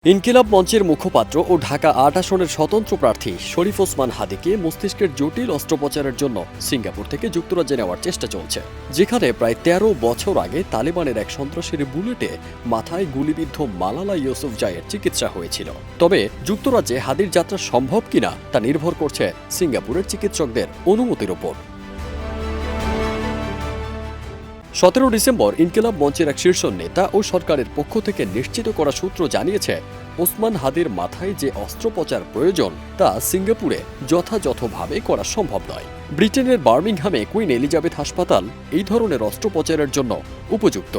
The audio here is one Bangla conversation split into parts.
ইনকিলাব মঞ্চের মুখপাত্র ও ঢাকা-৮ আসনের স্বতন্ত্র প্রার্থী শরীফ ওসমান হাদীকে মস্তিষ্কের জটিল অস্ত্রোপচারের জন্য সিঙ্গাপুর থেকে যুক্তরাজ্যে নেওয়ার চেষ্টা চলছে, যেখানে প্রায় ১৩ বছর আগে তালেবানের এক সন্ত্রাসীর বুলেটে মাথায় গুলিবিদ্ধ মালালা ইউসুফজাইয়ের চিকিৎসা হয়েছিল। তবে যুক্তরাজ্যে হাদীর যাত্রা সম্ভব কিনা তা নির্ভর করছে সিঙ্গাপুরের চিকিৎসকদের অনুমতির ওপর। ১৭ ডিসেম্বর ইনকিলাব মঞ্চের এক শীর্ষ নেতা ও সরকারের পক্ষ থেকে নিশ্চিত করা সূত্র জানিয়েছে, ওসমান হাদীর মাথায় যে অস্ত্রোপচার প্রয়োজন তা সিঙ্গাপুরে যথাযথভাবে করা সম্ভব নয়। ব্রিটেনের বার্মিংহামে কুইন এলিজাবেথ হাসপাতাল এই ধরনের অস্ত্রোপচারের জন্য উপযুক্ত।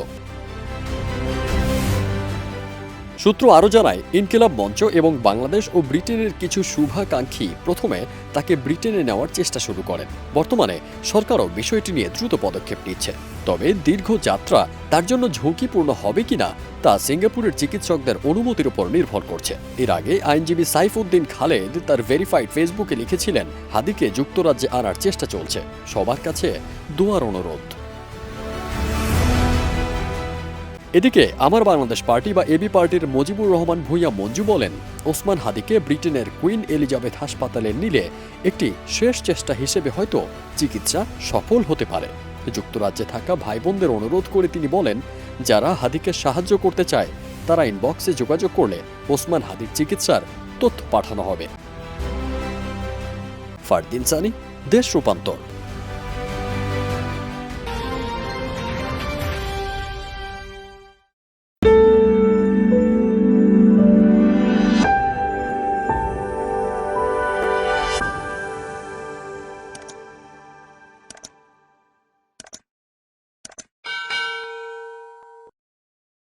সূত্র আরও জানায়, ইনকিলাব মঞ্চ এবং বাংলাদেশ ও ব্রিটেনের কিছু শুভাকাঙ্ক্ষী প্রথমে তাকে ব্রিটেনে নেওয়ার চেষ্টা শুরু করেন। বর্তমানে সরকারও বিষয়টি নিয়ে দ্রুত পদক্ষেপ নিচ্ছে। তবে দীর্ঘ যাত্রা তার জন্য ঝুঁকিপূর্ণ হবে কিনা তা সিঙ্গাপুরের চিকিৎসকদের অনুমতির উপর নির্ভর করছে। এর আগে আইনজীবী সাইফুদ্দিন খালেদ তার ভেরিফাইড ফেসবুকে লিখেছিলেন, হাদীকে যুক্তরাজ্যে আনার চেষ্টা চলছে, সবার কাছে দোয়ার অনুরোধ। এদিকে আমার বাংলাদেশ পার্টি বা এবি পার্টির মুজিবুর রহমান ভূঁইয়া মঞ্জু বলেন, ওসমান হাদীকে ব্রিটেনের কুইন এলিজাবেথ হাসপাতালে নিলে একটি শেষ চেষ্টা হিসেবে হয়তো চিকিৎসা সফল হতে পারে। যুক্তরাজ্যে থাকা ভাই বোনদের অনুরোধ করে তিনি বলেন, যারা হাদীকে সাহায্য করতে চায় তারা ইনবক্সে যোগাযোগ করলে ওসমান হাদীর চিকিৎসার তথ্য পাঠানো হবে। ফারদিন সানি, দেশ রূপান্তর।